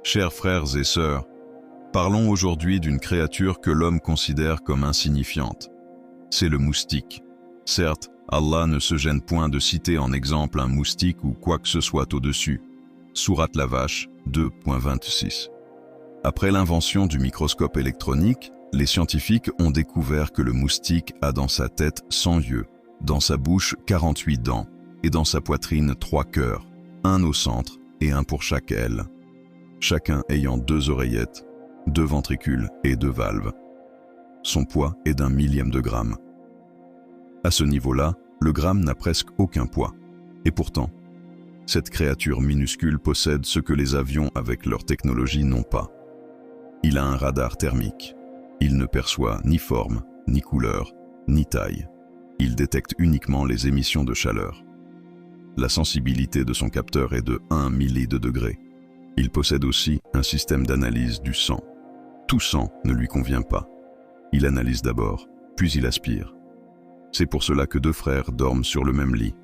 Chers frères et sœurs, parlons aujourd'hui d'une créature que l'homme considère comme insignifiante. C'est le moustique. Certes, Allah ne se gêne point de citer en exemple un moustique ou quoi que ce soit au-dessus. Sourate la Vache 2.26. Après l'invention du microscope électronique, les scientifiques ont découvert que le moustique a dans sa tête 100 yeux, dans sa bouche 48 dents et dans sa poitrine 3 cœurs, un au centre et un pour chaque aile, chacun ayant 2 oreillettes, 2 ventricules et 2 valves. Son poids est d'1 millième de gramme. À ce niveau-là, le gramme n'a presque aucun poids. Et pourtant, cette créature minuscule possède ce que les avions avec leur technologie n'ont pas. Il a un radar thermique. Il ne perçoit ni forme, ni couleur, ni taille. Il détecte uniquement les émissions de chaleur. La sensibilité de son capteur est de 1 milli de degré. Il possède aussi un système d'analyse du sang. Tout sang ne lui convient pas. Il analyse d'abord, puis il aspire. C'est pour cela que 2 frères dorment sur le même lit.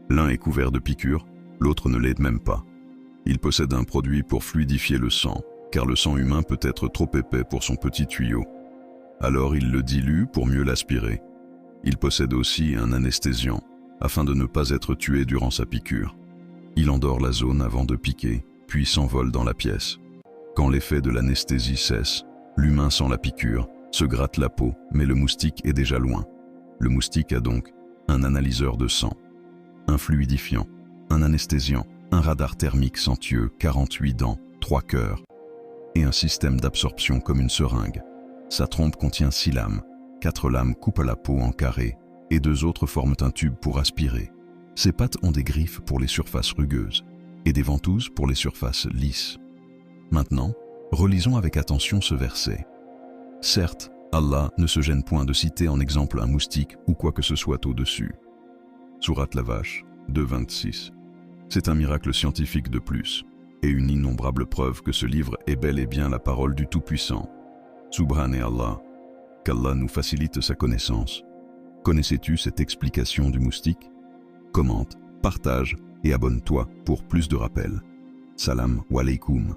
L'un est couvert de piqûres, l'autre ne l'est même pas. Il possède un produit pour fluidifier le sang, car le sang humain peut être trop épais pour son petit tuyau. Alors il le dilue pour mieux l'aspirer. Il possède aussi un anesthésiant, afin de ne pas être tué durant sa piqûre. Il endort la zone avant de piquer, puis s'envole dans la pièce. Quand l'effet de l'anesthésie cesse, l'humain sent la piqûre, se gratte la peau, mais le moustique est déjà loin. Le moustique a donc un analyseur de sang, un fluidifiant, un anesthésiant, un radar thermique sans yeux, 48 dents, 3 cœurs, et un système d'absorption comme une seringue. Sa trompe contient 6 lames, 4 lames coupent la peau en carré, et 2 autres forment un tube pour aspirer. Ses pattes ont des griffes pour les surfaces rugueuses, et des ventouses pour les surfaces lisses. Maintenant, relisons avec attention ce verset. Certes, Allah ne se gêne point de citer en exemple un moustique ou quoi que ce soit au-dessus. Sourate la Vache 2.26. C'est un miracle scientifique de plus, et une innombrable preuve que ce livre est bel et bien la parole du Tout-Puissant. Subhanallah, qu'Allah nous facilite sa connaissance. Connaissais-tu cette explication du moustique? Commente, partage et abonne-toi pour plus de rappels. Salam wa alaykoum.